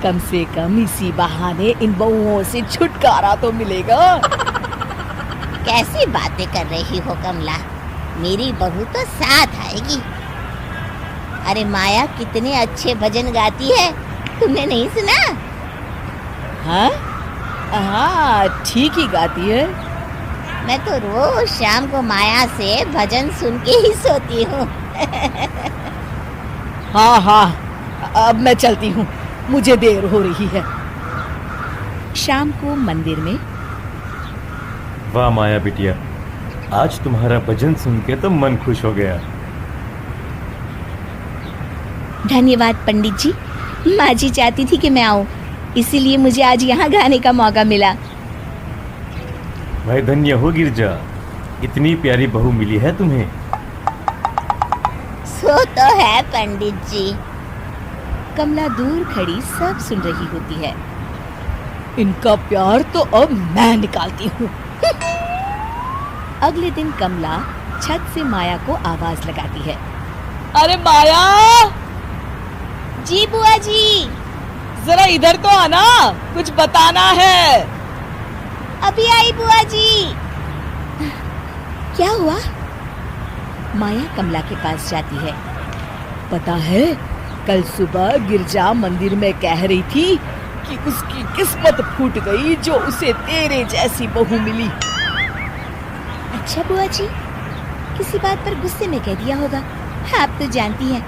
कम से कम इसी बहाने इन बहुओं से छुटकारा तो मिलेगा। कैसी बातें कर रही हो कमला, मेरी बहू तो साथ आएगी। अरे माया कितने अच्छे भजन गाती है, तुमने नहीं सुना? हाँ हाँ, ठीक ही गाती है। मैं तो रोज शाम को माया से भजन सुन के ही सोती हूँ। हाँ हाँ, अब मैं चलती हूँ, मुझे देर हो रही है। शाम को मंदिर में। वाह माया बिटिया, आज तुम्हारा भजन सुन के तो मन खुश हो गया। धन्यवाद पंडित जी, माँ जी चाहती थी कि मैं आऊँ, इसीलिए मुझे आज यहाँ गाने का मौका मिला। भाई धन्य हो गिरजा, इतनी प्यारी बहू मिली है तुम्हें। सो तो है पंडित जी। कमला दूर खड़ी सब सुन रही होती है। इनका प्यार तो अब मैं निकालती हूँ। अगले दिन कमला छत से माया को आवाज लगाती है। अरे माया! जी बुआ जी। जरा इधर तो आना, कुछ बताना है। अभी आई बुआ जी। क्या हुआ? माया कमला के पास जाती है। पता है, कल सुबह गिरजा मंदिर में कह रही थी कि उसकी किस्मत फूट गई जो उसे तेरे जैसी बहू मिली। अच्छा बुआ जी, किसी बात पर गुस्से में कह दिया होगा। आप तो जानती हैं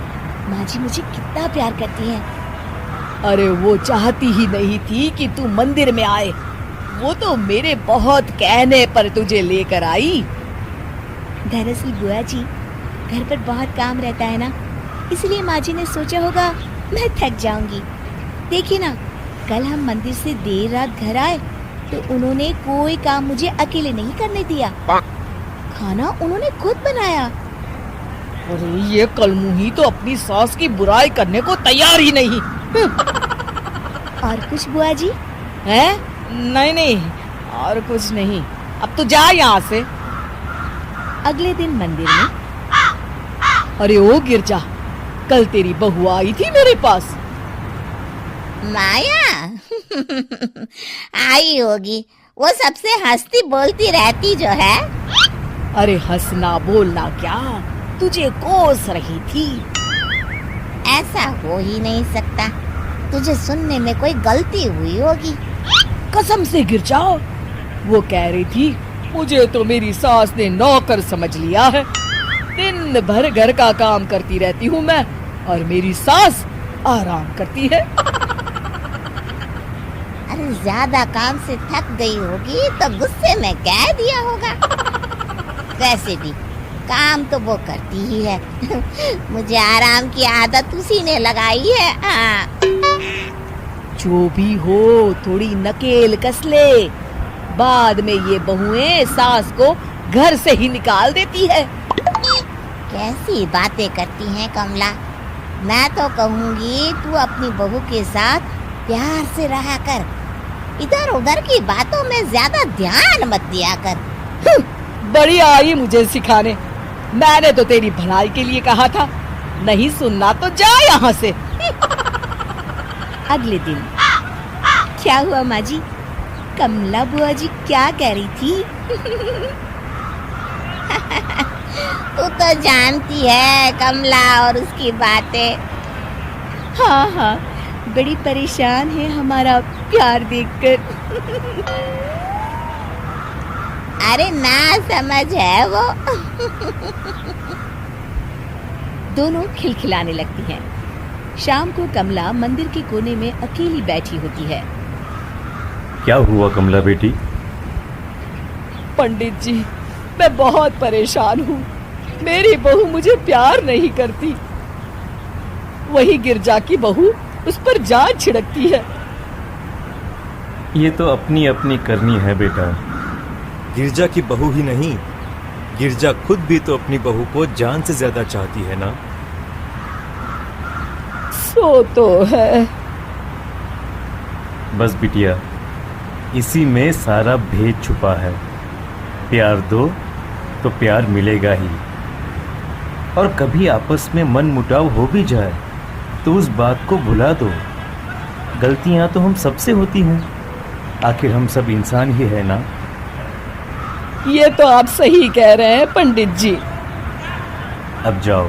माँ जी मुझे कितना प्यार करती हैं। अरे वो चाहती ही नहीं थी कि तू मंदिर में आए, वो तो मेरे बहुत कहने पर तुझे लेकर आई। दरअसल बुआ जी, घर पर बहुत काम रहता है ना, इसलिए माँ जी ने सोचा होगा मैं थक जाऊंगी। देखिए ना, कल हम मंदिर से देर रात घर आए तो उन्होंने कोई काम मुझे अकेले नहीं करने दिया। खाना उन्होंने खुद बनाया। अरे ये कलमुही तो अपनी सास की बुराई करने को तैयार ही नहीं। और कुछ बुआ जी? है? नहीं नहीं, और कुछ नहीं। अब तो जा यहाँ से। अगले दिन मंदिर में। अरे ओ गिरजा, कल तेरी बहू आई थी मेरे पास। माया? आई होगी, वो सबसे हंसती बोलती रहती जो है। अरे हंसना बोलना क्या, तुझे कोस रही थी। ऐसा हो ही नहीं सकता, तुझे सुनने में कोई गलती हुई होगी। कसम से गिरजा, वो कह रही थी मुझे तो मेरी सास ने नौकर समझ लिया है। दिन भर घर का काम करती रहती हूँ मैं, और मेरी सास आराम करती है। अरे ज्यादा काम से थक गई होगी तो गुस्से में कह दिया होगा। वैसे भी काम तो वो करती ही है। मुझे आराम की आदत उसी ने लगाई है। हाँ। जो भी हो, थोड़ी नकेल कस ले, बाद में ये बहुएं सास को घर से ही निकाल देती है। कैसी बातें करती हैं कमला। मैं तो कहूँगी तू अपनी बहू के साथ प्यार से रहा कर, इधर उधर की बातों में ज्यादा ध्यान मत दिया कर। बड़ी आई मुझे सिखाने, मैंने तो तेरी भलाई के लिए कहा था। नहीं सुनना तो जा यहाँ से। अगले दिन। क्या हुआ माँ जी? कमला बुआ जी क्या कह रही थी? तू तो जानती है कमला और उसकी बातें। हाँ हाँ, बड़ी परेशान है हमारा प्यार देखकर। अरे ना समझ है वो। दोनों खिलखिलाने लगती हैं। शाम को कमला मंदिर के कोने में अकेली बैठी होती है। क्या हुआ कमला बेटी? पंडित जी, मैं बहुत परेशान हूँ। मेरी बहू मुझे प्यार नहीं करती। वही गिरजा की बहू उस पर जान छिड़कती है। ये तो अपनी अपनी करनी है बेटा। गिरजा की बहू ही नहीं, गिरजा खुद भी तो अपनी बहू को जान से ज्यादा चाहती है ना। सो तो है। बस बिटिया, इसी में सारा भेद छुपा है। प्यार दो तो प्यार मिलेगा ही। और कभी आपस में मन मुटाव हो भी जाए तो उस बात को भुला दो। गलतियां तो हम सबसे होती हैं, आखिर हम सब इंसान ही है ना। ये तो आप सही कह रहे हैं पंडित जी। अब जाओ,